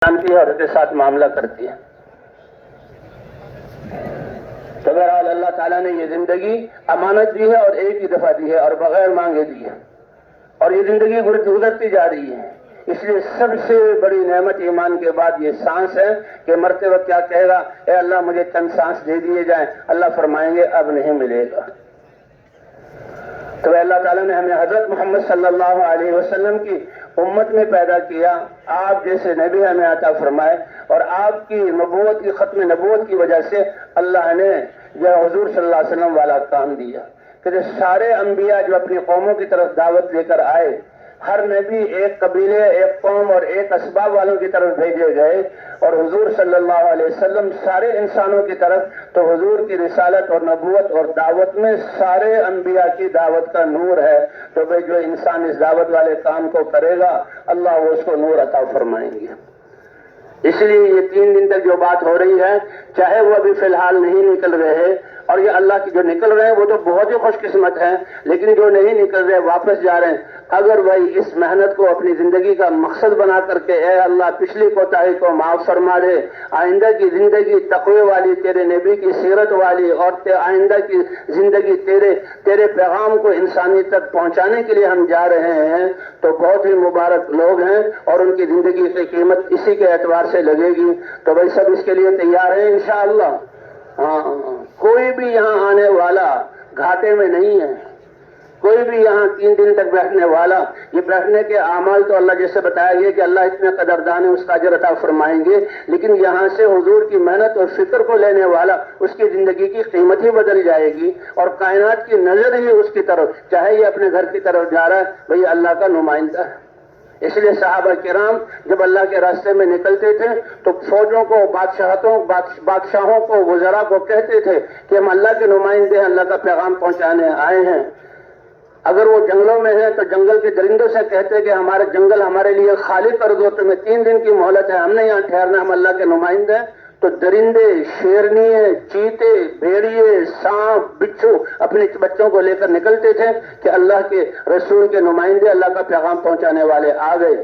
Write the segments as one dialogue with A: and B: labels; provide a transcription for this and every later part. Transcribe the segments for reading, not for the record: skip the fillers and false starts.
A: جانتی ہے اور اس کے ساتھ معاملہ کرتی ہے. تو بہرحال اللہ تعالیٰ نے یہ زندگی امانت دی ہے اور ایک ہی دفعہ دی ہے اور بغیر مانگے دی ہے، اور یہ زندگی گزرتی جا رہی ہے. اس لیے سب سے بڑی نعمت ایمان کے بعد یہ سانس ہے کہ مرتے وقت کیا کہے گا؟ اے اللہ مجھے چند سانس دے دیے جائیں. اللہ فرمائیں گے اب نہیں ملے گا. تو اللہ تعالیٰ نے ہمیں حضرت محمد صلی اللہ علیہ وسلم کی امت میں پیدا کیا، آپ جیسے نبی ہمیں عطا فرمائے، اور آپ کی نبوت کی ختم نبوت کی وجہ سے اللہ نے یہ حضور صلی اللہ علیہ وسلم والا کام دیا کہ جو سارے انبیاء جو اپنی قوموں کی طرف دعوت لے کر آئے، ہر نبی ایک قبیلے، ایک قوم اور ایک اسباب والوں کی طرف بھیجے گئے، اور حضور صلی اللہ علیہ وسلم سارے انسانوں کی طرف. تو حضور کی رسالت اور نبوت اور دعوت میں سارے انبیاء کی دعوت کا نور ہے. تو بھئی جو انسان اس دعوت والے کام کو کرے گا اللہ وہ اس کو نور عطا فرمائیں گے. اس لیے یہ 3 دن تک جو بات ہو رہی ہے، چاہے وہ ابھی فی الحال نہیں نکل رہے، اور یہ اللہ کی جو نکل رہے ہیں وہ تو بہت ہی خوش قسمت ہیں، لیکن جو نہیں نکل رہے واپس جا رہے ہیں، اگر وہی اس محنت کو اپنی زندگی کا مقصد بنا کر کے اے اللہ پچھلی کوتاہی کو معاف فرما دے، آئندہ کی زندگی تقوی والی، تیرے نبی کی سیرت والی، اور آئندہ کی زندگی تیرے پیغام کو انسانی تک پہنچانے کے لیے ہم جا رہے ہیں، تو بہت ہی مبارک لوگ ہیں اور ان کی زندگی کی قیمت اسی کے اعتبار سے لگے گی. تو بھائی سب اس کے لیے تیار ہیں انشاءاللہ؟ ہاں، کوئی بھی یہاں آنے والا گھاٹے میں نہیں ہے، کوئی بھی یہاں 3 دن تک بیٹھنے والا. یہ بیٹھنے کے اعمال تو اللہ جیسے بتایا گیا کہ اللہ اتنے قدردان ہے، اس کا اجر عطا فرمائیں گے، لیکن یہاں سے حضور کی محنت اور فکر کو لینے والا اس کی زندگی کی قیمت ہی بدل جائے گی، اور کائنات کی نظر ہی اس کی طرف، چاہے یہ اپنے گھر کی طرف جا رہا ہے، بھئی اللہ کا نمائندہ ہے. اس لیے صحابہ کرام جب اللہ کے راستے میں نکلتے تھے تو فوجوں کو، بادشاہوں کو، وزراء کو کہتے تھے کہ ہم اللہ کے نمائندے ہیں، اللہ کا پیغام پہنچانے آئے ہیں. اگر وہ جنگلوں میں ہیں تو جنگل کے درندوں سے کہتے کہ ہمارے جنگل ہمارے لیے خالی کر دو، تمہیں 3 دن کی مہلت ہے، ہم نے یہاں ٹھہرنا، ہم اللہ کے نمائندے ہیں. تو درندے، شیرنیے، چیتے، بھیڑیے، سانپ، بچھو اپنے بچوں کو لے کر نکلتے تھے کہ اللہ کے رسول کے نمائندے، اللہ کا پیغام پہنچانے والے آ گئے.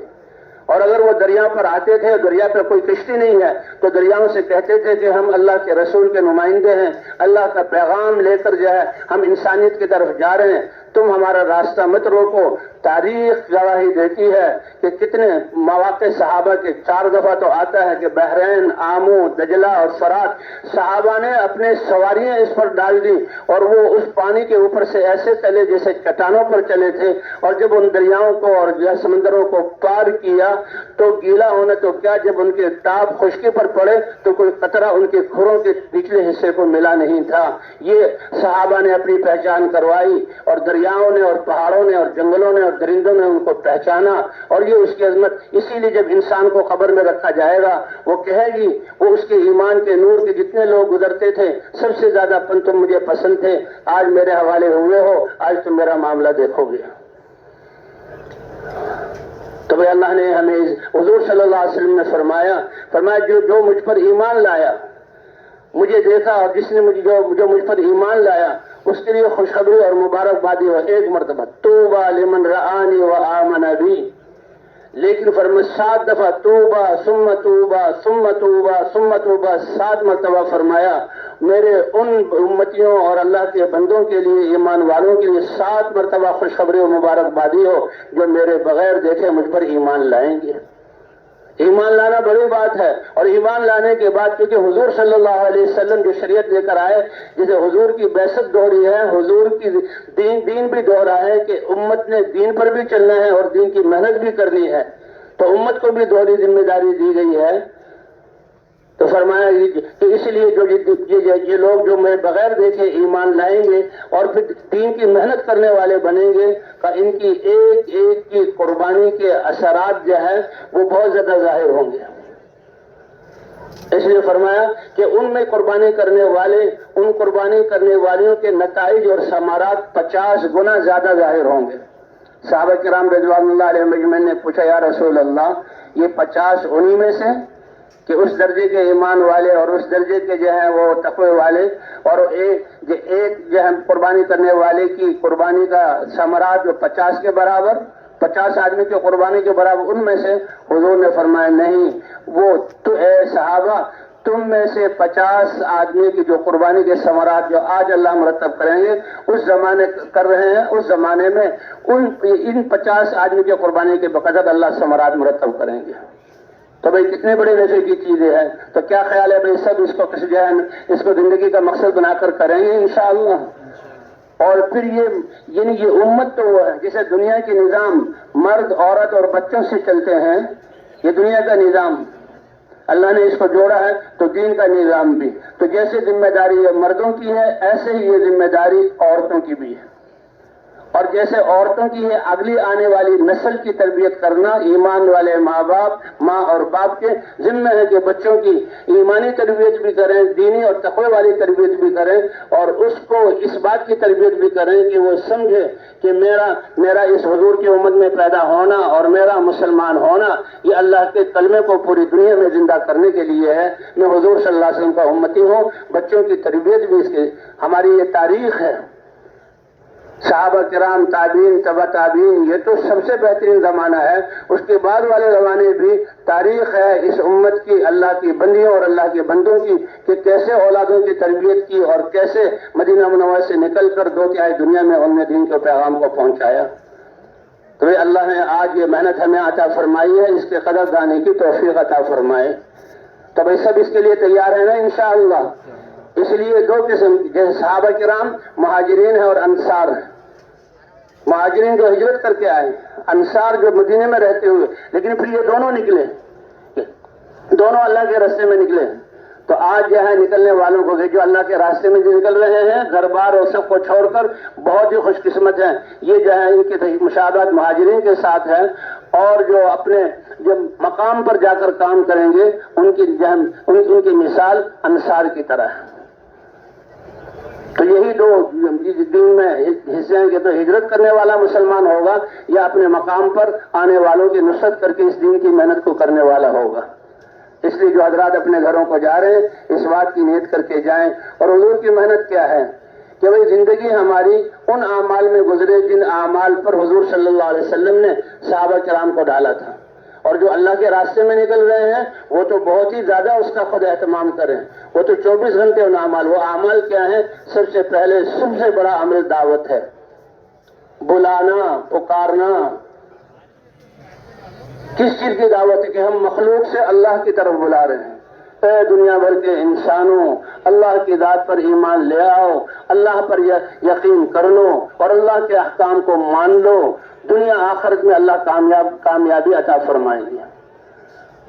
A: اور اگر وہ دریا پر آتے تھے، دریا پہ کوئی کشتی نہیں ہے، تو دریاؤں سے کہتے تھے کہ ہم اللہ کے رسول کے نمائندے ہیں، اللہ کا پیغام لے کر جو ہے ہم انسانیت کی طرف جا رہے ہیں، تم ہمارا راستہ مت روکو. تاریخ گواہی دیتی ہے کہ کتنے مواقع صحابہ کے 4 دفعہ تو آتا ہے کہ بحرین، آمو، دجلہ اور فرات، صحابہ نے اپنے سواریاں اس پر ڈال دی اور وہ اس پانی کے اوپر سے ایسے چلے جیسے چٹانوں پر چلے تھے، اور جب ان دریاؤں کو اور سمندروں کو پار کیا تو گیلا ہونے تو کیا، جب ان کے ٹاپ خشکی پر پڑے تو کوئی قطرہ ان کے کھروں کے نچلے حصے کو ملا نہیں تھا. یہ صحابہ نے اپنی پہچان کروائی، اور دریاؤں نے اور پہاڑوں نے اور جنگلوں نے اور درندوں نے ان کو پہچانا. اور یہ اس کی عظمت، اسی لیے جب انسان کو قبر میں رکھا جائے گا وہ کہے گی، وہ اس کے ایمان کے نور کے جتنے لوگ گزرتے تھے سب سے زیادہ تم مجھے پسند تھے، آج میرے حوالے ہوئے ہو، آج تم میرا معاملہ دیکھو گے. تو بھئی اللہ نے ہمیں حضور صلی اللہ علیہ وسلم نے فرمایا جو مجھ پر ایمان لایا، مجھے دیکھا، اور جس نے جو مجھ پر ایمان لایا اس کے لیے خوشخبری اور مبارکبادی ہو 1 مرتبہ. توبہ لمن رآنی وآمن بی. لیکن فرمایا 7 دفعہ توبہ ثم توبہ ثم توبہ ثم توبہ، 7 مرتبہ فرمایا میرے ان امتیوں اور اللہ کے بندوں کے لیے، ایمان والوں کے لیے 7 مرتبہ خوشخبری و مبارکبادی ہو جو میرے بغیر دیکھے مجھ پر ایمان لائیں گے. ایمان لانا بڑی بات ہے، اور ایمان لانے کے بعد کیونکہ حضور صلی اللہ علیہ وسلم جو شریعت لے کر آئے، جسے حضور کی بعثت دوہری ہے، حضور کی دین بھی دوہرا ہے کہ امت نے دین پر بھی چلنا ہے اور دین کی محنت بھی کرنی ہے، تو امت کو بھی دوہری ذمہ داری دی گئی ہے. تو فرمایا کہ اس لیے یہ لوگ جو میں بغیر دیکھے ایمان لائیں گے اور پھر دین کی محنت کرنے والے بنیں گے، کہ ان کی ایک ایک کی قربانی کے اثرات جو ہے وہ بہت زیادہ ظاہر ہوں گے. اس لیے فرمایا کہ ان میں قربانی کرنے والے، ان قربانی کرنے والیوں کے نتائج اور ثمرات 50 گنا زیادہ ظاہر ہوں گے. صحابہ کرام رضوان اللہ علیہ مجمعین نے پوچھا یا رسول اللہ، یہ 50 انہی میں سے کہ اس درجے کے ایمان والے اور اس درجے کے جو ہیں وہ تقوی والے، اور ایک جو ہے قربانی کرنے والے کی قربانی کا ثمرات جو 50 کے برابر، 50 آدمی کی قربانی کے برابر، ان میں سے حضور نے فرمایا نہیں، وہ تو اے صحابہ تم میں سے 50 آدمی کی جو قربانی کے ثمرات جو آج اللہ مرتب کریں گے، اس زمانے کر رہے ہیں، اس زمانے میں ان 50 آدمی کی قربانی کے بقدر اللہ ثمرات مرتب کریں گے۔ تو بھئی کتنے بڑے نفع کی چیزیں ہیں، تو کیا خیال ہے بھئی سب اس کو کسی ذہن اس کو زندگی کا مقصد بنا کر کریں گے انشاءاللہ۔ اور پھر یہ امت تو وہ ہے جسے دنیا کے نظام مرد عورت اور بچوں سے چلتے ہیں، یہ دنیا کا نظام اللہ نے اس کو جوڑا ہے، تو دین کا نظام بھی، تو جیسے ذمہ داری یہ مردوں کی ہے ایسے ہی یہ ذمہ داری عورتوں کی بھی ہے، اور جیسے عورتوں کی ہے اگلی آنے والی نسل کی تربیت کرنا، ایمان والے ماں اور باپ کے ذمہ ہے کہ بچوں کی ایمانی تربیت بھی کریں، دینی اور تقوی والی تربیت بھی کریں، اور اس کو اس بات کی تربیت بھی کریں کہ وہ سمجھے کہ میرا اس حضور کی امت میں پیدا ہونا اور میرا مسلمان ہونا یہ اللہ کے کلمے کو پوری دنیا میں زندہ کرنے کے لیے ہے۔ میں حضور صلی اللہ علیہ وسلم کا امتی ہوں، بچوں کی تربیت بھی اس کی ہماری یہ تاریخ ہے۔ صحابہ کرام، تابعین، تبع تابعین، یہ تو سب سے بہترین زمانہ ہے، اس کے بعد والے زمانے بھی تاریخ ہے اس امت کی، اللہ کی بندیوں اور اللہ کے بندوں کی، کہ کیسے اولادوں کی تربیت کی اور کیسے مدینہ منورہ سے نکل کر 2/3 دنیا میں انہوں نے دین کے پیغام کو پہنچایا۔ تو اللہ نے آج یہ محنت ہمیں عطا فرمائی ہے، اس کے قدر دانے کی توفیق عطا فرمائے۔ تو بھائی سب اس کے لیے تیار ہیں نا انشاءاللہ؟ اس لیے 2 قسم، جیسے صحابہ کرام مہاجرین ہیں اور انصار ہیں۔ مہاجرین جو ہجرت کر کے آئے، انصار جو مدینے میں رہتے ہوئے، لیکن پھر یہ دونوں نکلے، دونوں اللہ کے راستے میں نکلے۔ تو آج جو ہے نکلنے والوں کو جو اللہ کے راستے میں جو نکل رہے ہیں، گھر بار اور سب کو چھوڑ کر، بہت ہی خوش قسمت ہیں۔ یہ جو ہے ان کی مشابہت مہاجرین کے ساتھ ہے، اور جو اپنے جب مقام پر جا کر کام کریں گے ان کی مثال انصار کی طرح ہے۔ تو یہی 2 دین میں حصے ہیں کہ تو ہجرت کرنے والا مسلمان ہوگا یا اپنے مقام پر آنے والوں کی نصرت کر کے اس دین کی محنت کو کرنے والا ہوگا۔ اس لیے جو حضرات اپنے گھروں کو جا رہے ہیں اس بات کی نیت کر کے جائیں۔ اور حضور کی محنت کیا ہے کہ بھئی زندگی ہماری ان اعمال میں گزرے جن اعمال پر حضور صلی اللہ علیہ وسلم نے صحابہ کرام کو ڈالا تھا، اور جو اللہ کے راستے میں نکل رہے ہیں وہ تو بہت ہی زیادہ اس کا خود اہتمام کریں، وہ تو 24 گھنٹے ان اعمال۔ وہ اعمال کیا ہیں؟ سب سے پہلے سب سے بڑا عمل دعوت ہے، بلانا، پکارنا۔ کس چیز کی دعوت ہے؟ کہ ہم مخلوق سے اللہ کی طرف بلا رہے ہیں، اے دنیا بھر کے انسانوں اللہ کی ذات پر ایمان لے آؤ، اللہ پر یقین کر لو اور اللہ کے احکام کو مان لو، دنیا آخرت میں اللہ کامیابی عطا فرمائیں گے۔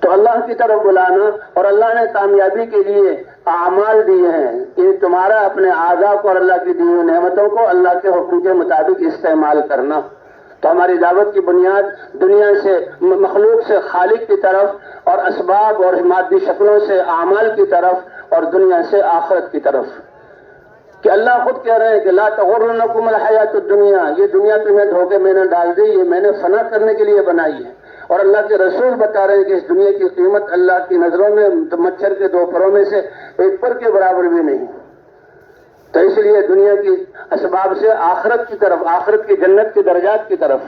A: تو اللہ کی طرف بلانا، اور اللہ نے کامیابی کے لیے اعمال دیے ہیں کہ تمہارا اپنے اعضاء کو اور اللہ کی دی ہوئی نعمتوں کو اللہ کے حکم کے مطابق استعمال کرنا۔ تو ہماری دعوت کی بنیاد دنیا سے، مخلوق سے خالق کی طرف، اور اسباب اور مادی شکلوں سے اعمال کی طرف، اور دنیا سے آخرت کی طرف۔ کہ اللہ خود کہہ رہے ہیں کہ لا تغرنکم الحیات الدنیا، یہ دنیا تمہیں دھوکے میں نے ڈال دی، یہ میں نے فنا کرنے کے لیے بنائی ہے۔ اور اللہ کے رسول بتا رہے ہیں کہ اس دنیا کی قیمت اللہ کی نظروں میں مچھر کے 2 پروں میں سے ایک پر کے برابر بھی نہیں۔ تو اس لیے دنیا کی اسباب سے آخرت کی طرف، آخرت کی جنت کی درجات کی طرف،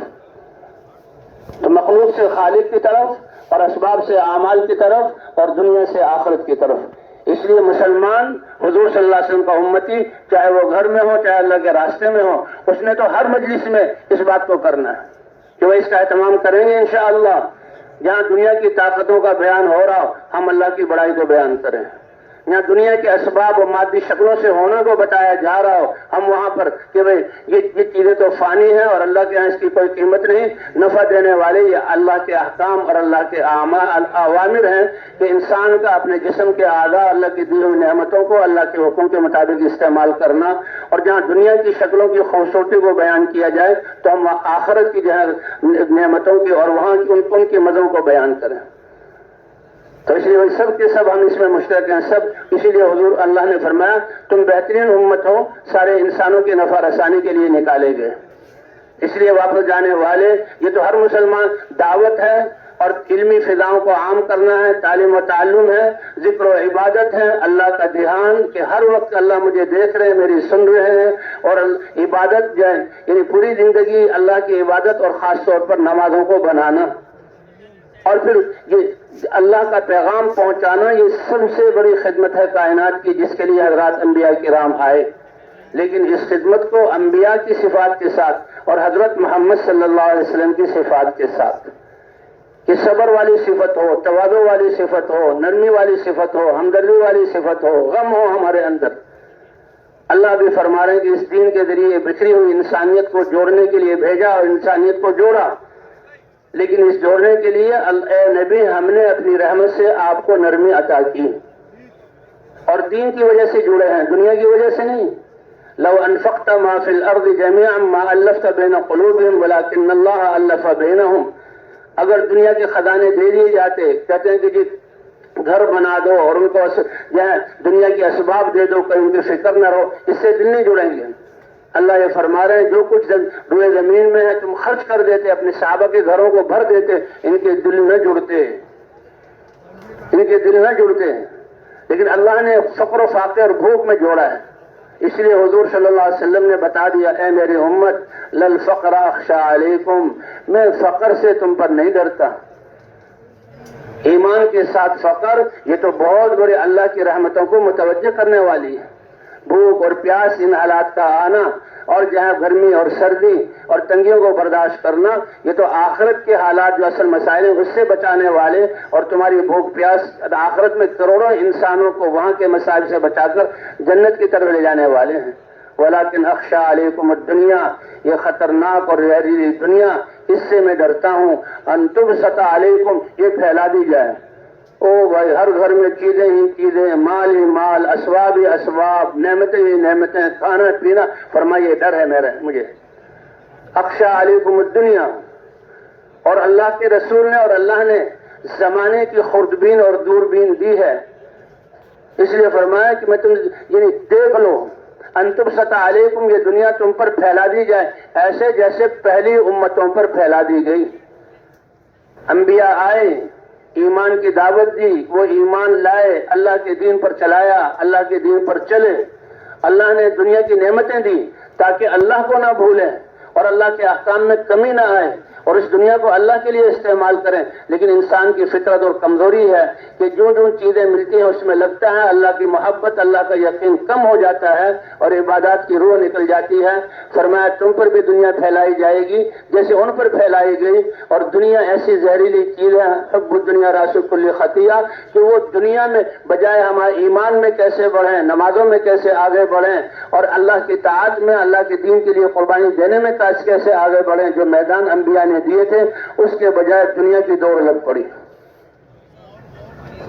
A: تو مخلوق سے خالق کی طرف اور اسباب سے اعمال کی طرف اور دنیا سے آخرت کی طرف۔ اس لیے مسلمان حضور صلی اللہ علیہ وسلم کا امتی، چاہے وہ گھر میں ہو چاہے اللہ کے راستے میں ہو، اس نے تو ہر مجلس میں اس بات کو کرنا ہے کہ وہ اس کا اہتمام کریں گے انشاءاللہ۔ جہاں دنیا کی طاقتوں کا بیان ہو رہا ہو ہم اللہ کی بڑائی کو بیان کریں، یہاں دنیا کے اسباب و مادی شکلوں سے ہونے کو بتایا جا رہا ہو ہم وہاں پر کہ بھئی یہ چیزیں تو فانی ہیں اور اللہ کے یہاں اس کی کوئی قیمت نہیں، نفع دینے والے یہ اللہ کے احکام اور اللہ کے اوامر ہیں کہ انسان کا اپنے جسم کے اعضاء اللہ کی دی ہوئی نعمتوں کو اللہ کے حکم کے مطابق استعمال کرنا۔ اور جہاں دنیا کی شکلوں کی خوبصورتی کو بیان کیا جائے تو ہم آخرت کی جو ہے نعمتوں کی اور وہاں کی ان کے مزوں کو بیان کریں۔ تو اس لیے سب کے سب ہم اس میں مشترک ہیں سب، اسی لیے حضور اللہ نے فرمایا تم بہترین امت ہو، سارے انسانوں کی نفع رسانی کے لیے نکالے گئے۔ اس لیے واپس جانے والے، یہ تو ہر مسلمان دعوت ہے، اور علمی فضاؤں کو عام کرنا ہے، تعلیم و تعلم ہے، ذکر و عبادت ہے، اللہ کا دھیان کہ ہر وقت اللہ مجھے دیکھ رہے ہیں، میری سن رہے ہیں، اور عبادت جو ہے یعنی پوری زندگی اللہ کی عبادت اور خاص طور پر نمازوں کو بنانا، اور پھر یہ اللہ کا پیغام پہنچانا، یہ سب سے بڑی خدمت ہے کائنات کی، جس کے لیے حضرات انبیاء کرام آئے۔ لیکن اس خدمت کو انبیاء کی صفات کے ساتھ اور حضرت محمد صلی اللہ علیہ وسلم کی صفات کے ساتھ، کہ صبر والی صفت ہو، تواضع والی صفت ہو، نرمی والی صفت ہو، ہمدردی والی صفت ہو، غم ہو ہمارے اندر۔ اللہ بھی فرما رہے ہیں کہ اس دین کے ذریعے بکھری ہوئی انسانیت کو جوڑنے کے لیے بھیجا اور انسانیت کو جوڑا، لیکن اس جوڑنے کے لیے اے نبی ہم نے اپنی رحمت سے آپ کو نرمی عطا کی، اور دین کی وجہ سے جڑے ہیں، دنیا کی وجہ سے نہیں۔ لو انفقت ما فی الارض جميعا ما الفت بین قلوبهم ولكن اللہ الف بینہم، اگر دنیا کے خزانے دے دیے جاتے، کہتے ہیں کہ جی گھر بنا دو اور ان کو دنیا کے اسباب دے دو، کہیں ان کی فکر نہ رہو، اس سے دل نہیں جڑیں گے۔ اللہ یہ فرما رہے ہیں جو کچھ روئے زمین میں ہے تم خرچ کر دیتے، اپنے صحابہ کے گھروں کو بھر دیتے، ان کے دل نہ جڑتے، ان کے دل نہ جڑتے، لیکن اللہ نے فقر و فاقے اور بھوک میں جوڑا ہے۔ اس لیے حضور صلی اللہ علیہ وسلم نے بتا دیا، اے میری امت للفقر اخشى علیکم، میں فقر سے تم پر نہیں ڈرتا۔ ایمان کے ساتھ فقر یہ تو بہت بڑے اللہ کی رحمتوں کو متوجہ کرنے والی ہے۔ بھوک اور پیاس، ان حالات کا آنا، اور جہاں گرمی اور سردی اور تنگیوں کو برداشت کرنا، یہ تو آخرت کے حالات جو اصل مسائل ہیں اس سے بچانے والے، اور تمہاری بھوک پیاس آخرت میں کروڑوں انسانوں کو وہاں کے مسائل سے بچا کر جنت کی طرف لے جانے والے ہیں۔ ولیکن اخشى علیکم الدنیا، یہ خطرناک اور زہریلی دنیا، اس سے میں ڈرتا ہوں، ان تبسط علیکم، یہ پھیلا دی جائے۔ او بھائی ہر گھر میں چیزیں ہی چیزیں، مال ہی مال، اسباب ہی اسباب، نعمتیں ہی نعمتیں، کھانا پینا، فرمائیے ڈر ہے مجھے۔ اخشى علیکم الدنیا، اور اللہ کے رسول نے اور اللہ نے زمانے کی خوردبین اور دوربین دی ہے، اس لیے فرمایا کہ میں تم یعنی دیکھ لو، ان تبسط علیکم، یہ دنیا تم پر پھیلا دی جائے ایسے جیسے پہلی امتوں پر پھیلا دی گئی۔ انبیاء آئے، ایمان کی دعوت دی، وہ ایمان لائے، اللہ کے دین پر چلایا، اللہ کے دین پر چلے۔ اللہ نے دنیا کی نعمتیں دی تاکہ اللہ کو نہ بھولیں اور اللہ کے احکام میں کمی نہ آئے، اور اس دنیا کو اللہ کے لیے استعمال کریں۔ لیکن انسان کی فطرت اور کمزوری ہے کہ جو چیزیں ملتی ہیں اس میں لگتا ہے اللہ کی محبت، اللہ کا یقین کم ہو جاتا ہے اور عبادات کی روح نکل جاتی ہے۔ فرمایا تم پر بھی دنیا پھیلائی جائے گی جیسے ان پر پھیلائی گئی، اور دنیا ایسی زہریلی چیز ہے، حب الدنیا راس کل خطیہ، کہ وہ دنیا میں بجائے ہمارے ایمان میں کیسے بڑھیں، نمازوں میں کیسے آگے بڑھیں، اور اللہ کی طاعت میں، اللہ کے دین کے لیے قربانی دینے میں کیسے آگے بڑھیں، جو میدان انبیاء نے دیے تھے اس کے بجائے دنیا کی دوڑ لگ پڑی۔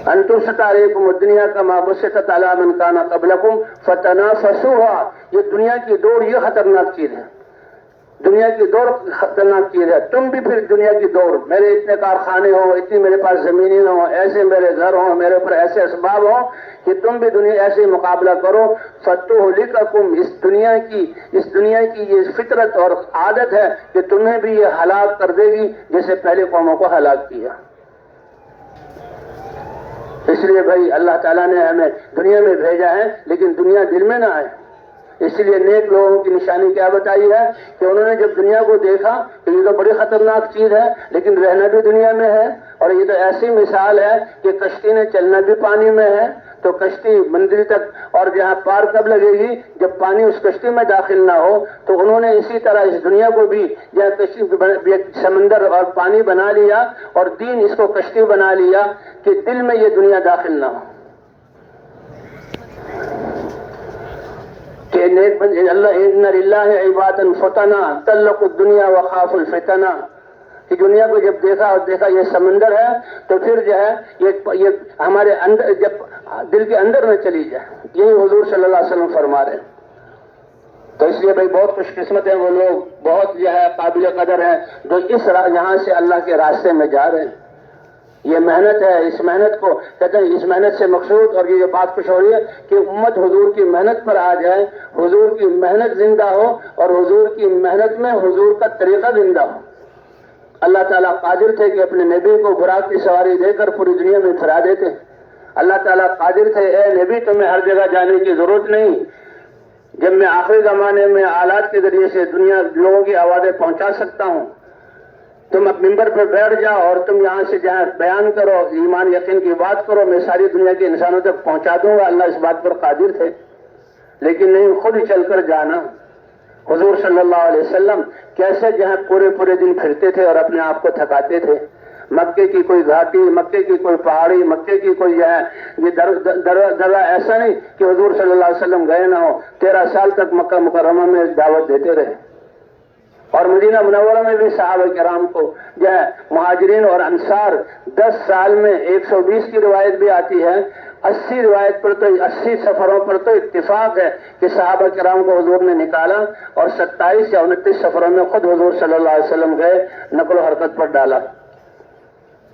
A: ان تبسط علیکم الدنیا کما بسطت علی من کان قبلکم فتنافسوها، یہ دنیا کی دوڑ یہ خطرناک چیز ہے، دنیا کی دوڑ خطرناک چیز ہے۔ تم بھی پھر دنیا کی دوڑ، میرے اتنے کارخانے ہوں، اتنی میرے پاس زمینیں ہوں، ایسے میرے گھر ہوں، میرے اوپر ایسے اسباب ہوں کہ تم بھی دنیا ایسے مقابلہ کرو۔ فتہلککم، اس دنیا کی یہ فطرت اور عادت ہے کہ تمہیں بھی یہ ہلاک کر دے گی جیسے پہلے قوموں کو ہلاک کیا۔ اس لیے بھائی اللہ تعالیٰ نے ہمیں دنیا میں بھیجا ہے، لیکن دنیا دل میں نہ آئے۔ اس لیے نیک لوگوں کی نشانی کیا بتائی ہے کہ انہوں نے جب دنیا کو دیکھا کہ یہ تو بڑی خطرناک چیز ہے، لیکن رہنا بھی دنیا میں ہے، اور یہ تو ایسی مثال ہے کہ کشتی نے چلنا بھی پانی میں ہے، تو کشتی منزل تک اور جہاں پار کب لگے گی جب پانی اس کشتی میں داخل نہ ہو۔ تو انہوں نے اسی طرح اس دنیا کو بھی جہاں کشتی سمندر اور پانی بنا لیا، اور دین اس کو کشتی بنا لیا کہ دل میں یہ دنیا داخل نہ ہو، کہ اللہ ان للہ عبادا فطنا طلقوا الدنیا وخافوا الفتنہ، کہ دنیا کو جب دیکھا یہ سمندر ہے، تو پھر جو ہے یہ ہمارے اندر، جب دل کے اندر نہ چلی جائے، یہی حضور صلی اللہ علیہ وسلم فرما رہے ہیں۔ تو اس لیے بھائی بہت خوش قسمت ہیں وہ لوگ، بہت جو ہے قابل قدر ہیں جو اس یہاں سے اللہ کے راستے میں جا رہے ہیں۔ یہ محنت ہے، اس محنت کو کہتے ہیں، اس محنت سے مقصود، اور یہ بات خوش ہو رہی ہے کہ امت حضور کی محنت پر آ جائے، حضور کی محنت زندہ ہو، اور حضور کی محنت میں حضور کا طریقہ زندہ ہو۔ اللہ تعالیٰ قادر تھے کہ اپنے نبی کو براق کی سواری دے کر پوری دنیا میں پھرا دیتے. اللہ تعالیٰ قادر تھے اے نبی تمہیں ہر جگہ جانے کی ضرورت نہیں. جب میں آخری زمانے میں آلات کے ذریعے سے دنیا لوگوں کی آوازیں پہنچا سکتا ہوں، تم اب ممبر پر بیٹھ جاؤ اور تم یہاں سے جہاں بیان کرو، ایمان یقین کی بات کرو، میں ساری دنیا کے انسانوں تک پہنچا دوں گا. اللہ اس بات پر قادر تھے، لیکن نہیں خود چل کر جانا. حضور صلی اللہ علیہ وسلم کیسے جہاں پورے دن پھرتے تھے اور اپنے آپ کو تھکاتے تھے. مکے کی کوئی گھاٹی، مکے کی کوئی پہاڑی، مکے کی کوئی جو ہے یہ درہ ایسا نہیں کہ حضور صلی اللہ علیہ وسلم گئے نہ ہو. 13 سال تک مکہ مکرمہ میں دعوت دیتے رہے. اور مدینہ منورہ میں بھی صحابہ کرام کو جو ہے مہاجرین اور انصار 10 سال میں 120 کی روایت بھی آتی ہے، 80 روایت پر تو 80 سفروں پر تو اتفاق ہے کہ صحابہ کرام کو حضور نے نکالا اور 27 یا 29 سفروں میں خود حضور صلی اللہ علیہ وسلم گئے، نقل و حرکت پر ڈالا.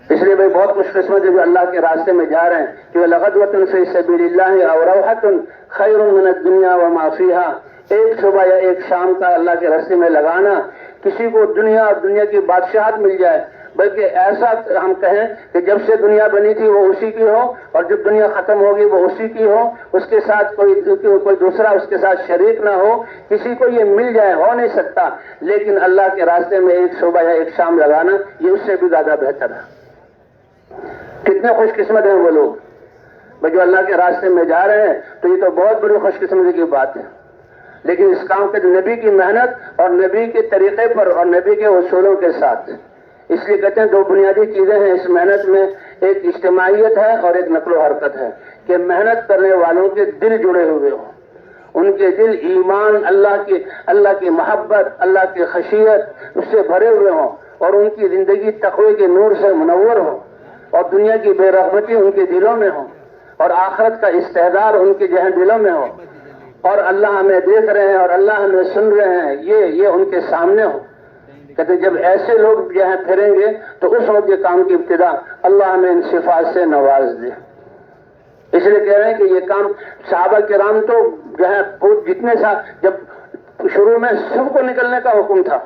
A: اس لیے بھائی بہت خوش قسمت ہے جو اللہ کے راستے میں جا رہے ہیں کہ لغدوۃ فی سبیل اللہ اور روحۃ خیر من الدنیا وما فیہا. ایک صبح یا ایک شام کا اللہ کے راستے میں لگانا، کسی کو دنیا اور دنیا کی بادشاہت مل جائے، بلکہ ایسا ہم کہیں کہ جب سے دنیا بنی تھی وہ اسی کی ہو اور جب دنیا ختم ہوگی وہ اسی کی ہو، اس کے ساتھ کوئی دوسرا اس کے ساتھ شریک نہ ہو. کسی کو یہ مل جائے ہو نہیں سکتا، لیکن اللہ کے راستے میں ایک صبح یا ایک شام لگانا یہ اس سے بھی زیادہ بہتر ہے. کتنے خوش قسمت ہیں وہ لوگ جو اللہ کے راستے میں جا رہے ہیں، تو یہ تو بہت بڑی خوش قسمتی کی بات ہے. لیکن اس کام کے نبی کی محنت اور نبی کے طریقے پر اور نبی کے اصولوں کے ساتھ. اس لیے کہتے ہیں 2 بنیادی چیزیں ہیں اس محنت میں، ایک اجتماعیت ہے اور ایک نقل و حرکت ہے. کہ محنت کرنے والوں کے دل جڑے ہوئے ہوں، ان کے دل ایمان، اللہ کی محبت، اللہ کی خشیت اس سے بھرے ہوئے ہوں، اور ان کی زندگی تقوی کے نور سے منور ہو، اور دنیا کی بے رغبتی ان کے دلوں میں ہو، اور آخرت کا استحضار ان کے ذہن دلوں میں ہو، اور اللہ ہمیں دیکھ رہے ہیں اور اللہ ہمیں سن رہے ہیں، یہ ان کے سامنے ہو. کہتے ہیں جب ایسے لوگ یہاں پھریں گے تو اس وقت یہ کام کی ابتدا اللہ ہمیں ان صفات سے نواز دے. اس لیے کہہ رہے ہیں کہ یہ کام صحابہ کرام تو جو ہے جتنے جب شروع میں سب کو نکلنے کا حکم تھا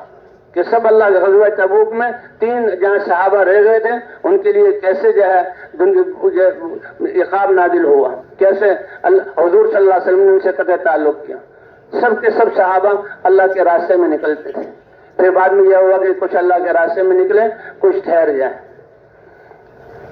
A: کہ سب اللہ کے غزوہ تبوک میں 3 جہاں صحابہ رہ گئے تھے ان کے لیے کیسے جو ہے عقاب نازل ہوا، کیسے حضور صلی اللہ علیہ وسلم نے ان سے قطع تعلق کیا. سب کے سب صحابہ اللہ کے راستے میں نکلتے تھے. پھر بعد میں یہ ہوا کہ کچھ اللہ کے راستے میں نکلے، کچھ ٹھہر جائیں.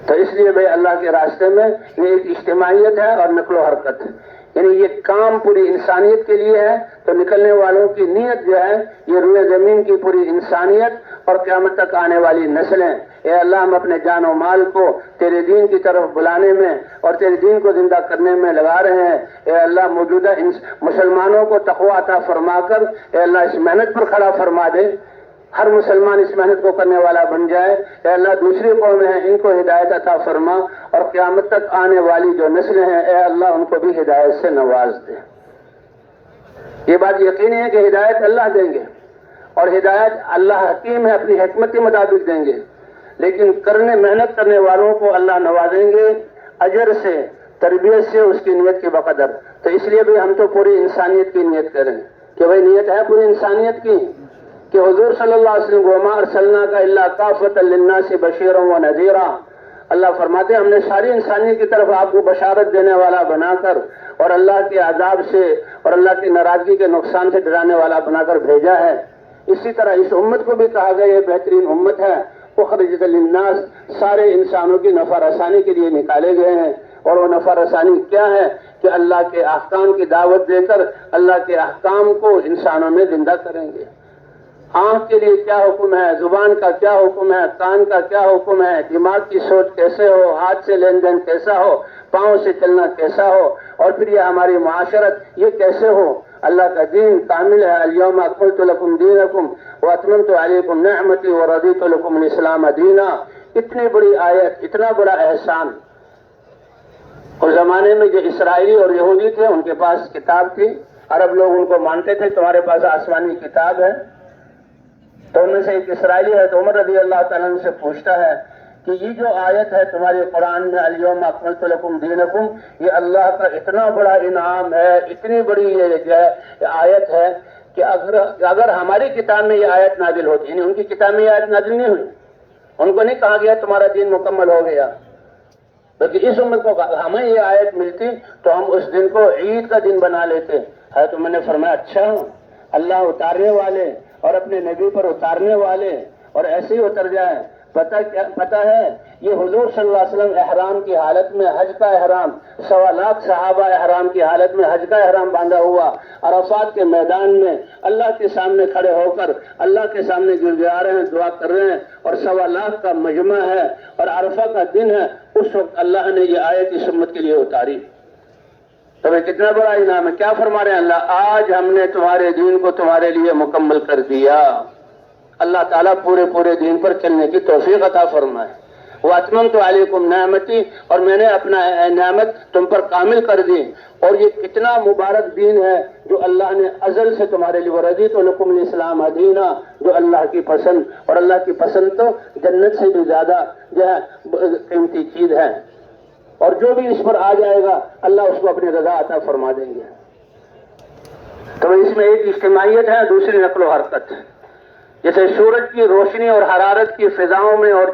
A: تو اس لیے بھائی اللہ کے راستے میں یہ ایک اجتماعیت ہے اور نقل و حرکت ہے. یعنی یہ کام پوری انسانیت کے لیے ہے، تو نکلنے والوں کی نیت جو ہے یہ روئے زمین کی پوری انسانیت اور قیامت تک آنے والی نسلیں. اے اللہ ہم اپنے جان و مال کو تیرے دین کی طرف بلانے میں اور تیرے دین کو زندہ کرنے میں لگا رہے ہیں. اے اللہ موجودہ مسلمانوں کو تقوی عطا فرما کر اے اللہ اس محنت پر کھڑا فرما دے، ہر مسلمان اس محنت کو کرنے والا بن جائے. اے اللہ دوسری قومیں ہیں ان کو ہدایت عطا فرما، اور قیامت تک آنے والی جو نسلیں ہیں اے اللہ ان کو بھی ہدایت سے نواز دے. یہ بات یقینی ہے کہ ہدایت اللہ دیں گے، اور ہدایت اللہ حکیم ہے، اپنی حکمت کے مطابق دیں گے، لیکن محنت کرنے والوں کو اللہ نوازیں گے اجر سے، تربیت سے، اس کی نیت کے بقدر. تو اس لیے بھی ہم تو پوری انسانیت کی نیت کریں کہ بھائی نیت ہے پوری انسانیت کی کہ حضور صلی اللہ علیہ وسلم وما ارسلناک الا کافۃ للناس بشیرا ونذیرا. اللہ فرماتے ہیں ہم نے ساری انسانیت کی طرف آپ کو بشارت دینے والا بنا کر اور اللہ کے عذاب سے اور اللہ کی ناراضگی کے نقصان سے ڈرانے والا بنا کر بھیجا ہے. اسی طرح اس امت کو بھی کہا گیا یہ بہترین امت ہے، اخرجت للناس، سارے انسانوں کی نفع رسانی کے لیے نکالے گئے ہیں. اور وہ نفع رسانی کیا ہے کہ اللہ کے احکام کی دعوت دے کر اللہ کے احکام کو انسانوں میں زندہ کریں گے. آنکھ کے لیے کیا حکم ہے، زبان کا کیا حکم ہے، کان کا کیا حکم ہے، دماغ کی سوچ کیسے ہو، ہاتھ سے لین دین کیسا ہو، پاؤں سے چلنا کیسا ہو، اور پھر یہ ہماری معاشرت یہ کیسے ہو. اللہ کا دین کامل ہے. الیوم اکملت لکم دینکم واتممت علیکم نعمتی ورضیت لکم الاسلام دینا. اتنی بڑی آیت، اتنا بڑا احسان. اس زمانے میں جو اسرائیلی اور یہودی تھے ان کے پاس کتاب تھی، عرب لوگ ان کو مانتے تھے تمہارے پاس آسمانی کتاب ہے. تو ان میں سے ایک اسرائیلی ہے تو عمر رضی اللہ تعالیٰ عنہ سے پوچھتا ہے کہ یہ جو آیت ہے تمہارے قرآن میں الیوم اکملت لکم دینکم، یہ اللہ کا اتنا بڑا انعام ہے، اتنی بڑی یہ آیت ہے کہ اگر ہماری کتاب میں یہ آیت نازل ہوتی، یعنی ان کی کتاب میں یہ آیت نازل نہیں ہوئی، ان کو نہیں کہا گیا تمہارا دین مکمل ہو گیا، بلکہ اس امت کو ہمیں یہ آیت ملتی تو ہم اس دن کو عید کا دن بنا لیتے۔ حضرت عمر نے فرمایا اچھا، اللہ اتارنے والے اور اپنے نبی پر اتارنے والے اور ایسے ہی اتر جائے۔ پتہ ہے یہ حضور صلی اللہ علیہ وسلم احرام کی حالت میں حج کا احرام، 1.25 لاکھ صحابہ احرام کی حالت میں حج کا احرام باندھا ہوا عرفات کے میدان میں اللہ کے سامنے کھڑے ہو کر اللہ کے سامنے گڑگڑا رہے ہیں، دعا کر رہے ہیں، اور 1.25 لاکھ کا مجمع ہے اور عرفہ کا دن ہے۔ اس وقت اللہ نے یہ آیت اس امت کے لیے اتاری، تو یہ کتنا بڑا انعام ہے۔ کیا فرما رہے ہیں اللہ؟ آج ہم نے تمہارے دین کو تمہارے لیے مکمل کر دیا۔ اللہ تعالیٰ پورے دین پر چلنے کی توفیق عطا فرمائے۔ وَأَتْمَمْتُ عَلَيْكُمْ نِعْمَتِي، اور میں نے اپنا نعمت تم پر کامل کر دی۔ اور یہ کتنا مبارک دین ہے جو اللہ نے ازل سے تمہارے لیے وَرَضِيتُ لَكُمُ الْإِسْلَامَ دِينًا، جو اللہ کی پسند، اور اللہ کی پسند تو جنت سے بھی زیادہ جو ہے قیمتی چیز ہے، اور جو بھی اس پر آ جائے گا اللہ اس کو اپنی رضا عطا فرما دیں گے۔ تو اس میں ایک اجتماعیت ہے، دوسری نقل و حرکت۔ جیسے سورج کی روشنی اور حرارت کی فضاؤں میں اور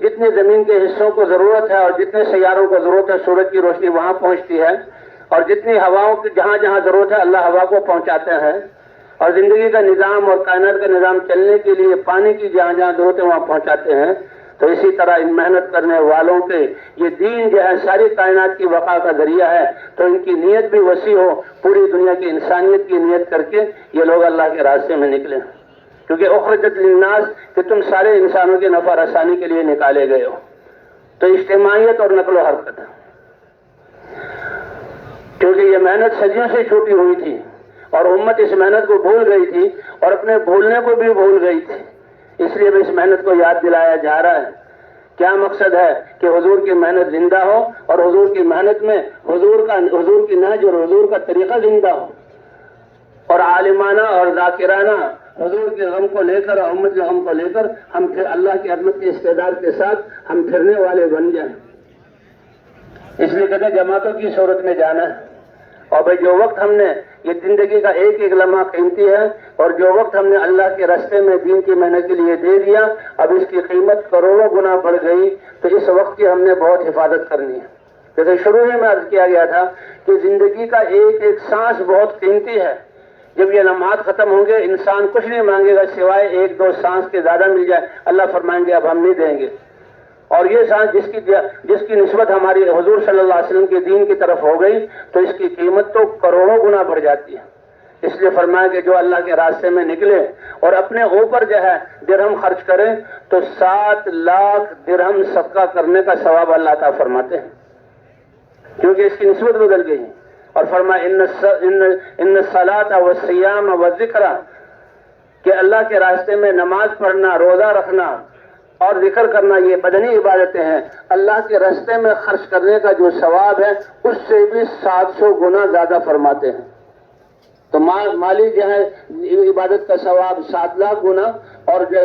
A: جتنے زمین کے حصوں کو ضرورت ہے اور جتنے سیاروں کو ضرورت ہے سورج کی روشنی وہاں پہنچتی ہے، اور جتنی ہواؤں کی جہاں جہاں ضرورت ہے اللہ ہوا کو پہنچاتے ہیں، اور زندگی کا نظام اور کائنات کا نظام چلنے کے لیے پانی کی جہاں جہاں ضرورت ہے وہاں پہنچاتے ہیں۔ تو اسی طرح ان محنت کرنے والوں کے یہ دین جو ہے ساری کائنات کی بقا کا ذریعہ ہے، تو ان کی نیت بھی وسیع ہو، پوری دنیا کی انسانیت کی نیت کر کے یہ لوگ اللہ کے راستے میں نکلیں، کیونکہ اخرجت للناس کہ تم سارے انسانوں کے نفع رسانی کے لیے نکالے گئے ہو۔ تو اجتماعیت اور نقل و حرکت، کیونکہ یہ محنت صدیوں سے چھوٹی ہوئی تھی اور امت اس محنت کو بھول گئی تھی اور اپنے بھولنے کو بھی بھول گئی تھی، اس لیے اس محنت کو یاد دلایا جا رہا ہے۔ کیا مقصد ہے کہ حضور کی محنت زندہ ہو، اور حضور کی محنت میں حضور کی نہج اور حضور کا طریقہ زندہ ہو، اور عالمانہ اور ذاکرانہ حضور کے غم کو لے کر اور امت کے غم کو لے کر ہم پھر اللہ کی عظمت کے استعداد کے ساتھ ہم پھرنے والے بن جائیں۔ اس لیے کہتے ہیں جماعتوں کی صورت میں جانا ہے، اور بھائی جو وقت ہم نے یہ زندگی کا ایک ایک لمحہ قیمتی ہے، اور جو وقت ہم نے اللہ کے راستے میں دین کی محنت کے لیے دے دیا اب اس کی قیمت کروڑوں گنا بڑھ گئی، تو اس وقت کی ہم نے بہت حفاظت کرنی ہے۔ جیسے شروع میں عرض کیا گیا تھا کہ زندگی کا ایک ایک سانس بہت قیمتی ہے، جب یہ لمحات ختم ہوں گے انسان کچھ نہیں مانگے گا سوائے 1-2 سانس کے زیادہ مل جائے، اللہ فرمائیں گے اب ہم نہیں دیں گے۔ اور یہ سانس جس کی نسبت ہماری حضور صلی اللہ علیہ وسلم کے دین کی طرف ہو گئی تو اس کی قیمت تو کروڑوں گنا بڑھ جاتی ہے۔ اس لیے فرمایا کہ جو اللہ کے راستے میں نکلے اور اپنے اوپر جو ہے درہم خرچ کریں تو 7 لاکھ درہم صدقہ کرنے کا ثواب اللہ تعالیٰ فرماتے ہیں، کیونکہ اس کی نسبت بدل گئی۔ اور فرمایا ان الصلاۃ والصیام والذکر، کہ اللہ کے راستے میں نماز پڑھنا، روزہ رکھنا اور ذکر کرنا یہ بدنی عبادتیں ہیں، اللہ کے راستے میں خرچ کرنے کا جو ثواب ہے اس سے بھی 700 گنا زیادہ فرماتے ہیں۔ تو مالی جو ہے عبادت کا ثواب 7 لاکھ گنا، اور جو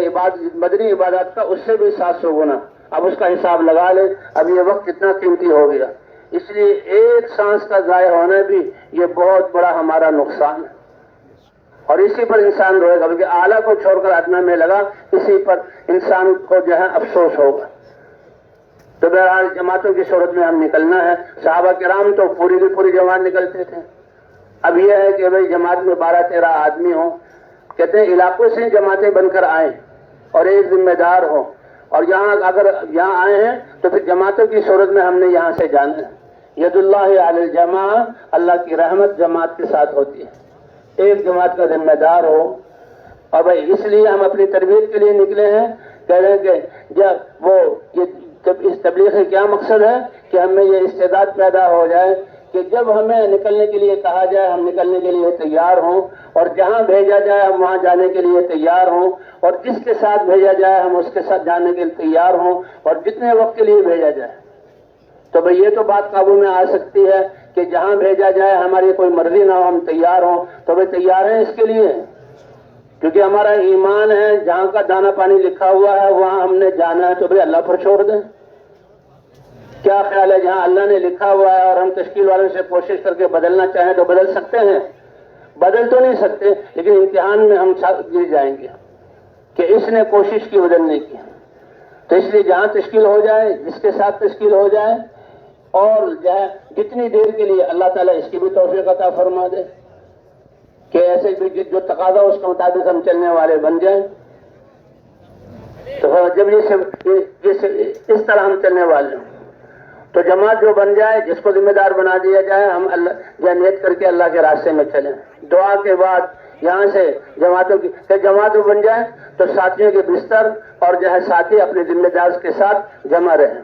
A: بدنی عبادت کا اس سے بھی 700 گنا۔ اب اس کا حساب لگا لیں، اب یہ وقت کتنا قیمتی ہو گیا۔ اس لیے ایک سانس کا ضائع ہونا بھی یہ بہت بڑا ہمارا نقصان ہے، اور اسی پر انسان روئے گا، بلکہ اعلیٰ کو چھوڑ کر ادنیٰ میں لگا، اسی پر انسان کو جو ہے افسوس ہوگا۔ تو بہرحال جماعتوں کی صورت میں ہم نکلنا ہے۔ صحابہ کرام تو پوری کی پوری جماعت نکلتے تھے، اب یہ ہے کہ بھائی جماعت میں 12-13 آدمی ہوں، کہتے ہیں علاقوں سے جماعتیں بن کر آئیں اور ایک ذمہ دار ہو، اور اگر یہاں آئے ہیں تو پھر جماعتوں کی صورت میں ہم نے یہاں سے جانا ہے۔ ید اللہ علی الجماع، اللہ کی رحمت جماعت کے ساتھ ہوتی ہے، ایک جماعت کا ذمہ دار ہو۔ اور بھائی اس لیے ہم اپنی تربیت کے لیے نکلے ہیں، کہہ رہے ہیں کہ جب اس تبلیغ سے کیا مقصد ہے کہ ہمیں یہ استعداد پیدا ہو جائے کہ جب ہمیں نکلنے کے لیے کہا جائے ہم نکلنے کے لیے تیار ہوں، اور جہاں بھیجا جائے ہم وہاں جانے کے لیے تیار ہوں، اور جس کے ساتھ بھیجا جائے ہم اس کے ساتھ جانے کے لیے تیار ہوں، اور جتنے وقت کے لیے بھیجا جائے۔ تو بھئی یہ تو بات قابو میں آ سکتی ہے کہ جہاں بھیجا جائے ہماری کوئی مرضی نہ ہو ہم تیار ہوں، تو بھئی تیار ہیں اس کے لیے، کیونکہ ہمارا ایمان ہے جہاں کا دانا پانی لکھا ہوا ہے وہاں ہم نے جانا ہے، تو بھئی اللہ پر چھوڑ دیں۔ کیا خیال ہے جہاں اللہ نے لکھا ہوا ہے اور ہم تشکیل والوں سے کوشش کر کے بدلنا چاہیں تو بدل سکتے ہیں؟ بدل تو نہیں سکتے، لیکن امتحان میں ہم گر جائیں گے۔ کہ اس نے کوشش کی ادھر نہیں کی. تو اس لیے جہاں تشکیل ہو جائے، جس کے ساتھ تشکیل ہو جائے، اور جو ہے جتنی دیر کے لیے اللہ تعالیٰ اس کی بھی توفیق عطا فرما دے کہ ایسے بھی جو تقاضا اس کے مطابق ہم چلنے والے بن جائیں. تو جب اس طرح ہم چلنے والے ہوں تو جماعت جو بن جائے، جس کو ذمہ دار بنا دیا جائے، ہم اللہ نیت کر کے اللہ کے راستے میں چلیں. دعا کے بعد یہاں سے جماعت بن جائے تو ساتھیوں کے بستر اور جو ہے ساتھی اپنے ذمہ دار کے ساتھ جمع رہیں،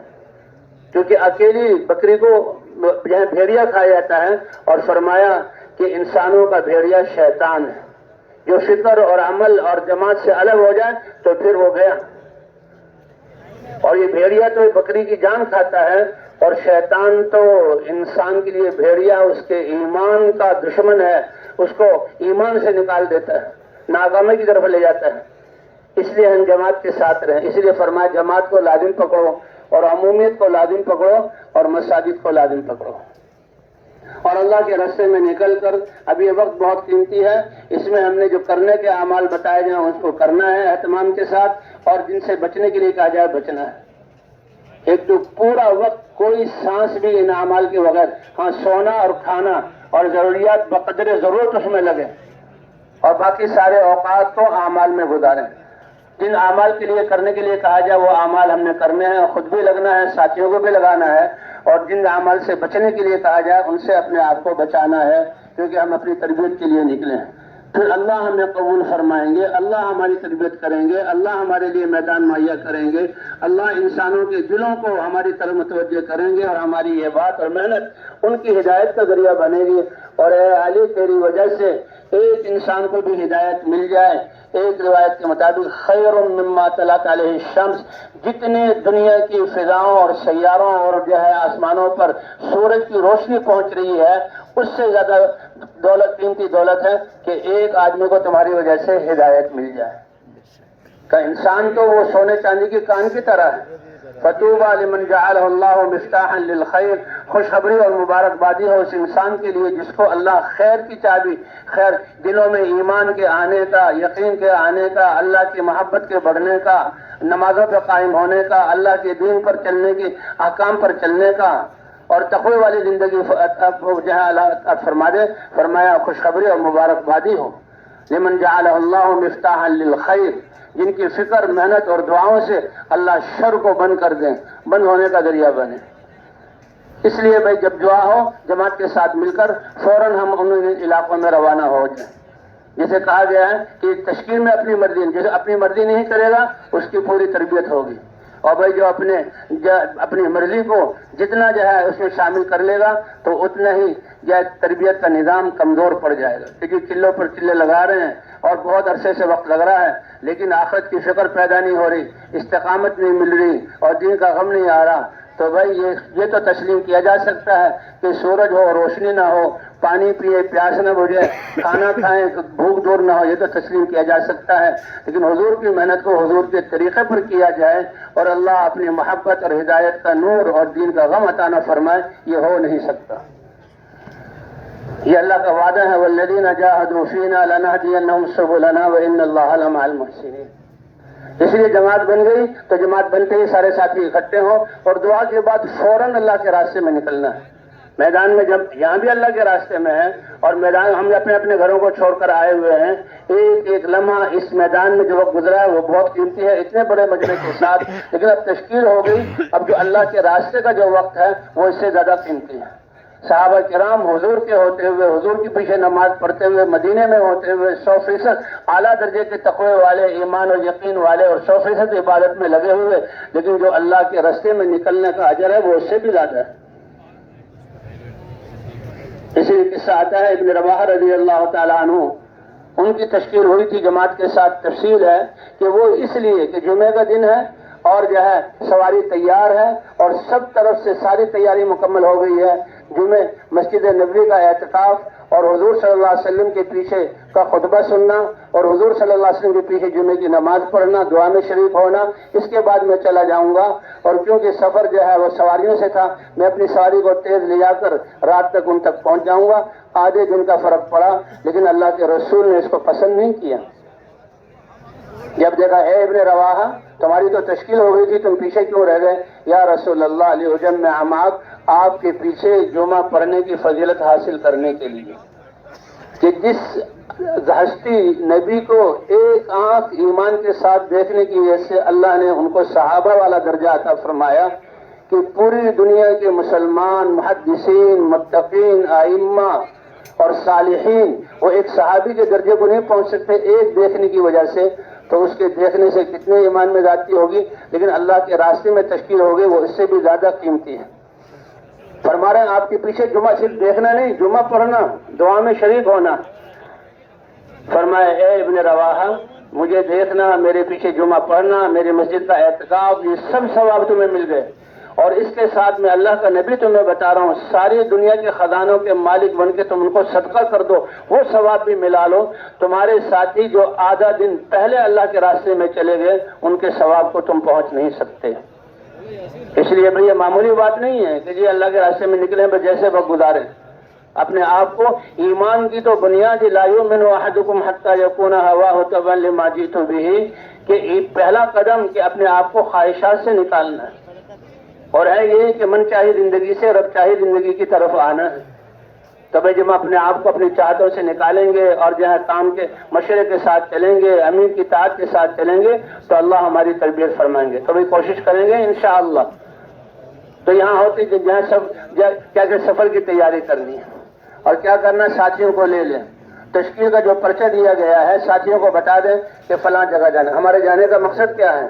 A: کیونکہ اکیلی بکری کو جو ہے بھیڑیا کھایا جاتا ہے. اور فرمایا کہ انسانوں کا بھیڑیا شیطان ہے، جو فکر اور عمل اور جماعت سے الگ ہو جائے تو پھر وہ گیا. اور یہ بھیڑیا تو بکری کی جان کھاتا ہے، اور شیطان تو انسان کے لیے بھیڑیا اس کے ایمان کا دشمن ہے، اس کو ایمان سے نکال دیتا ہے، ناکامی کی طرف لے جاتا ہے. اس لیے ہم جماعت کے ساتھ رہیں. اس لیے فرمایا جماعت کو لازم پکڑو، اور عمومیت کو لازم پکڑو، اور مساجد کو لازم پکڑو. اور اللہ کے راستے میں نکل کر، اب یہ وقت بہت قیمتی ہے، اس میں ہم نے جو کرنے کے اعمال بتائے جائیں اس کو کرنا ہے اہتمام کے ساتھ، اور جن سے بچنے کے لیے کہا جائے بچنا ہے. ایک تو پورا وقت کوئی سانس بھی ان اعمال کے بغیر، ہاں سونا اور کھانا اور ضروریات بقدر ضرورت اس میں لگے، اور باقی سارے اوقات کو اعمال میں گزاریں. جن اعمال کے لیے کرنے کے لیے کہا جائے وہ اعمال ہم نے کرنے ہیں، خود بھی لگنا ہے، ساتھیوں کو بھی لگانا ہے. اور جن اعمال سے بچنے کے لیے کہا جائے ان سے اپنے آپ کو بچانا ہے، کیونکہ ہم اپنی تربیت کے لیے نکلے ہیں. پھر اللہ ہمیں قبول فرمائیں گے، اللہ ہماری تربیت کریں گے، اللہ ہمارے لیے میدان مہیا کریں گے، اللہ انسانوں کے دلوں کو ہماری طرف متوجہ کریں گے، اور ہماری یہ بات اور محنت ان کی ہدایت کا ذریعہ بنے گی. اور اے علی تیری وجہ سے ایک انسان کو بھی ہدایت مل جائے. ایک روایت کے مطابق خیر مما طلعت علیہ الشمس، جتنے دنیا کی فضاؤں اور سیاروں اور جو ہے آسمانوں پر سورج کی روشنی پہنچ رہی ہے، اس سے زیادہ قیمتی دولت ہے کہ ایک آدمی کو تمہاری وجہ سے ہدایت مل جائے. کہ انسان تو وہ سونے چاندی کی کان کی طرح ہے. فطوبى لمن جعله الله مفتاحا للخير، خوشخبری اور مبارکبادی ہو اس انسان کے لیے جس کو اللہ خیر کی چابی، خیر دلوں میں ایمان کے آنے کا، یقین کے آنے کا، اللہ کی محبت کے بڑھنے کا، نمازوں پہ قائم ہونے کا، اللہ کے دین پر چلنے کی، احکام پر چلنے کا، اور تقوی والی زندگی جو ہے اللہ فرما دے. فرمایا خوشخبری اور مبارکبادی ہو لمن جعلہ اللہ مفتاحا للخیر، جن کی فکر، محنت اور دعاؤں سے اللہ شر کو بند کر دیں، بند ہونے کا ذریعہ بنے. اس لیے بھائی جب دعا ہو جماعت کے ساتھ مل کر فوراً ہم ان علاقوں میں روانہ ہو جائیں. جسے کہا گیا ہے کہ تشکیل میں اپنی مرضی، جسے اپنی مرضی نہیں کرے گا اس کی پوری تربیت ہوگی. اور بھائی جو اپنی مرضی کو جتنا جو ہے اس میں شامل کر لے گا تو اتنا ہی جو ہے تربیت کا نظام کمزور پڑ جائے گا. کیونکہ چلوں پر چلے لگا رہے ہیں اور بہت عرصے سے وقت لگ رہا ہے، لیکن آخرت کی فکر پیدا نہیں ہو رہی، استقامت نہیں مل رہی، اور دین کا غم نہیں آ رہا. تو بھائی یہ تو تسلیم کیا جا سکتا ہے کہ سورج ہو، روشنی نہ ہو، پانی پیے پیاس نہ بجھے، کھانا کھائیں بھوک دور نہ ہو، یہ تو تسلیم کیا جا سکتا ہے. لیکن حضور کی محنت کو حضور کے طریقے پر کیا جائے اور اللہ اپنی محبت اور ہدایت کا نور اور دین کا غم عطا نہ فرمائے، یہ ہو نہیں سکتا. یہ اللہ کا وعدہ ہے والذین جاہدوا فینا لنہدینہم سبلنا وان اللہ لمع المحسنین. اس لیے جماعت بن گئی تو جماعت بنتے ہی سارے ساتھی اکٹھے ہوں اور دعا کے بعد فوراً اللہ کے راستے میں نکلنا ہے. میدان میں جب یہاں بھی اللہ کے راستے میں ہے اور میدان ہم اپنے اپنے گھروں کو چھوڑ کر آئے ہوئے ہیں، ایک ایک لمحہ اس میدان میں جو وقت گزرا ہے وہ بہت قیمتی ہے اتنے بڑے مجمع کے ساتھ. لیکن اب تشکیل ہو گئی، اب جو اللہ کے راستے کا جو وقت ہے وہ اس سے زیادہ قیمتی ہے. صحابہ کرام حضور کے ہوتے ہوئے، حضور کے پیچھے نماز پڑھتے ہوئے، مدینے میں ہوتے ہوئے 100% اعلیٰ درجے کے تقوی والے، ایمان اور یقین والے، اور 100% عبادت میں لگے ہوئے، لیکن جو اللہ کے راستے میں نکلنے کا اجر ہے وہ اس سے بھی زیادہ ہے. اسی قصہ آتا ہے ابن رواحہ رضی اللہ تعالیٰ عنہ، ان کی تشکیل ہوئی تھی جماعت کے ساتھ. تفصیل ہے کہ وہ اس لیے کہ جمعے کا دن ہے اور جو ہے سواری تیار ہے اور سب طرف سے ساری تیاری مکمل ہو گئی ہے. جمعے مسجد نبوی کا اعتکاف اور حضور صلی اللہ علیہ وسلم کے پیچھے کا خطبہ سننا اور حضور صلی اللہ علیہ وسلم کے پیچھے جمعے کی نماز پڑھنا، دعا میں شریک ہونا. اس کے بعد میں چلا جاؤں گا، اور کیونکہ سفر جو ہے وہ سواریوں سے تھا، میں اپنی سواری کو تیز لے جا کر رات تک ان تک پہنچ جاؤں گا. آدھے دن کا فرق پڑا، لیکن اللہ کے رسول نے اس کو پسند نہیں کیا. جب دیکھا اے ابن رواحہ تمہاری تو تشکیل ہو گئی تھی، تم پیچھے کیوں رہ گئے؟ یا رسول اللہ علیہ وجم میں عماق آپ کے پیچھے جمعہ پڑھنے کی فضیلت حاصل کرنے کے لیے کہ جس ہستی نبی کو ایک آنکھ ایمان کے ساتھ دیکھنے کی وجہ سے اللہ نے ان کو صحابہ والا درجہ عطا فرمایا کہ پوری دنیا کے مسلمان محدثین متقین ائمہ اور صالحین وہ ایک صحابی کے درجے کو نہیں پہنچ سکتے ایک دیکھنے کی وجہ سے، تو اس کے دیکھنے سے کتنے ایمان میں زیادتی ہوگی، لیکن اللہ کے راستے میں تشکیل ہوگی وہ اس سے بھی زیادہ قیمتی ہے۔ فرما رہے ہیں آپ کے پیچھے جمعہ صرف دیکھنا نہیں، جمعہ پڑھنا، دعا میں شریک ہونا۔ فرمایا اے ابن رواحہ مجھے دیکھنا، میرے پیچھے جمعہ پڑھنا، میری مسجد کا اعتکاف، یہ سب ثواب تمہیں مل گئے، اور اس کے ساتھ میں اللہ کا نبی تمہیں بتا رہا ہوں ساری دنیا کے خزانوں کے مالک بن کے تم ان کو صدقہ کر دو، وہ ثواب بھی ملا لو۔ تمہارے ساتھی جو آدھا دن پہلے اللہ کے راستے میں چلے گئے ان کے ثواب کو تم پہنچ نہیں سکتے۔ اس لیے بھئی یہ معمولی بات نہیں ہے کہ جی اللہ کے راستے میں نکلیں بس جیسے وقت گزاریں۔ اپنے آپ کو ایمان کی تو بنیاد لا یؤمن احدکم حتی یکون ہواہ تبعا لما جئت بہ، کہ پہلا قدم کہ اپنے آپ کو خواہشات سے نکالنا ہے، اور ہے یہ کہ من چاہی زندگی سے رب چاہی زندگی کی طرف آنا ہے۔ تبھی جب ہم اپنے آپ کو اپنی چاہتوں سے نکالیں گے اور جو ہے کام کے مشورے کے ساتھ چلیں گے، امیر کی اطاعت کے ساتھ چلیں گے تو اللہ ہماری تربیت فرمائیں گے، کبھی کوشش کریں گے انشاءاللہ۔ تو یہاں ہوتی کہ جہاں کیا کہ سفر کی تیاری کرنی ہے اور کیا کرنا، ساتھیوں کو لے لیں، تشکیل کا جو پرچہ دیا گیا ہے ساتھیوں کو بتا دیں کہ فلاں جگہ جانا۔ ہمارے جانے کا مقصد کیا ہے؟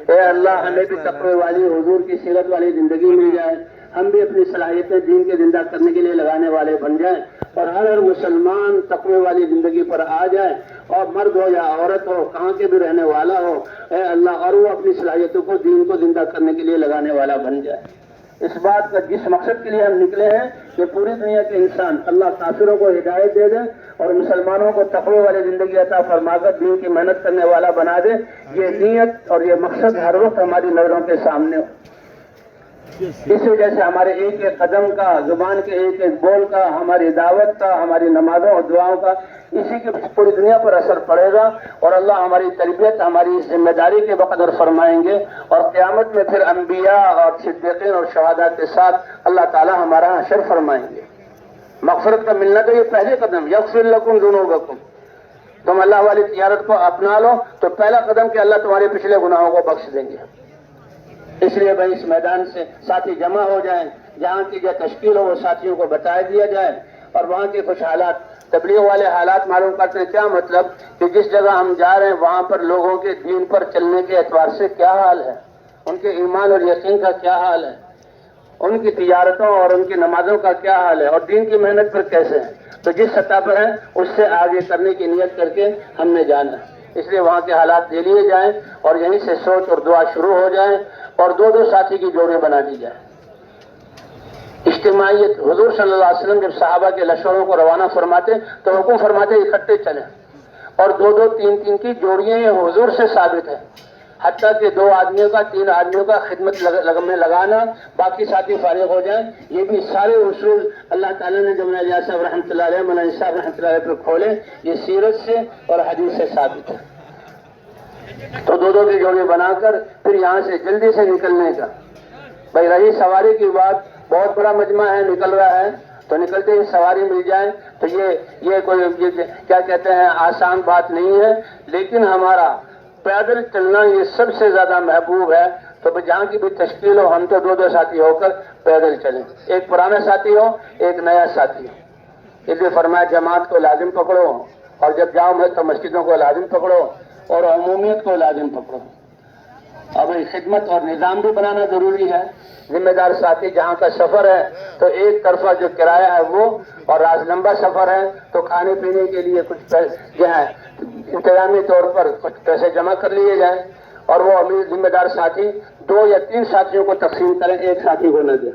A: اے اللہ ہمیں بھی تقوی والی حضور کی سیرت والی زندگی مل جائے، ہم بھی اپنی صلاحیتیں دین کے زندہ کرنے کے لیے لگانے والے بن جائیں، اور ہر مسلمان تقوی والی زندگی پر آ جائے، اور مرد ہو یا عورت ہو، کہاں کے بھی رہنے والا ہو، اے اللہ اور وہ اپنی صلاحیتوں کو دین کو زندہ کرنے کے لیے لگانے والا بن جائے۔ اس بات کا جس مقصد کے لیے ہم نکلے ہیں کہ پوری دنیا کے انسان اللہ کافروں کو ہدایت دے دے اور مسلمانوں کو تقوی والی زندگی عطا فرما کر دین کی محنت کرنے والا بنا دے، یہ نیت اور یہ مقصد ہر وقت ہماری نظروں کے سامنے ہو۔ اس وجہ سے ہمارے ایک ایک قدم کا، زبان کے ایک ایک بول کا، ہماری دعوت کا، ہماری نمازوں اور دعاؤں کا اسی کی پوری دنیا پر اثر پڑے گا، اور اللہ ہماری تربیت ہماری اس ذمہ داری کے بقدر فرمائیں گے، اور قیامت میں پھر انبیاء اور صدیقین اور شہداء کے ساتھ اللہ تعالی ہمارا حشر فرمائیں گے۔ مغفرت کا ملنا تو یہ پہلے قدم، یغفر لکم ذنوبکم، تم اللہ والی تجارت کو اپنا لو تو پہلا قدم کہ اللہ تمہارے پچھلے گناہوں کو بخش دیں گے۔ اس لیے بھائی اس میدان سے ساتھی جمع ہو جائیں، جہاں کی جو تشکیل ہو وہ ساتھیوں کو بتا دیا جائے، اور وہاں کے کچھ حالات، تبلیغ والے حالات معلوم کرتے ہیں۔ کیا مطلب کہ جس جگہ ہم جا رہے ہیں وہاں پر لوگوں کے دین پر چلنے کے اعتبار سے کیا حال ہے، ان کے ایمان اور یقین کا کیا حال ہے، ان کی تجارتوں اور ان کی نمازوں کا کیا حال ہے، اور دین کی محنت پر کیسے ہے، تو جس سطح پر ہے اس سے آگے کرنے کی نیت کر کے ہم نے جانا ہے۔ اس لیے وہاں کے حالات لے لیے جائیں اور یہیں سے سوچ اور دعا شروع ہو جائیں، اور دو دو ساتھی کی جوڑیں بنا دی جائیں۔ اجتماعیت، حضور صلی اللہ علیہ وسلم جب صحابہ کے لشکروں کو روانہ فرماتے تو حکم فرماتے اکٹھے چلیں، اور دو دو تین تین کی جوڑیاں یہ حضور سے ثابت ہیں، حتیٰ کہ 2 آدمیوں کا 3 آدمیوں کا خدمت میں لگانا، باقی ساتھی فارغ ہو جائیں، یہ بھی سارے اصول اللہ تعالیٰ نے جب مولانا صاحب رحمۃ اللہ علیہ، مولانا صاحب رحمۃ اللہ علیہ پر کھولے، یہ سیرت سے اور حدیث سے ثابت ہے۔ تو دو دو کی جوڑی بنا کر پھر یہاں سے جلدی سے نکلنے کا۔ بھائی رہی سواری کی بات، بہت بڑا مجمع ہے، نکل رہا ہے تو نکلتے ہی سواری مل جائے تو یہ کوئی کیا کہتے ہیں آسان بات نہیں ہے، لیکن ہمارا پیدل چلنا یہ سب سے زیادہ محبوب ہے۔ تو جہاں کی بھی تشکیل ہو ہم تو دو دو ساتھی ہو کر پیدل چلیں، ایک پرانا ساتھی ہو ایک نیا ساتھی ہو۔ اس لیے فرمایا جماعت کو لازم پکڑو، اور جب جاؤ تو مسجدوں کو لازم پکڑو اور عمومیت کو لازم پکڑو۔ اب خدمت اور نظام بھی بنانا ضروری ہے۔ ذمہ دار ساتھی جہاں کا سفر ہے تو ایک طرفہ جو کرایہ ہے وہ، اور آج لمبا سفر ہے تو کھانے پینے کے لیے کچھ جو ہے انتظامی طور پر کچھ پیسے جمع کر لیے جائیں، اور وہ امیر ذمہ دار ساتھی 2 یا 3 ساتھیوں کو تقسیم کریں، ایک ساتھی کو نہ دیں۔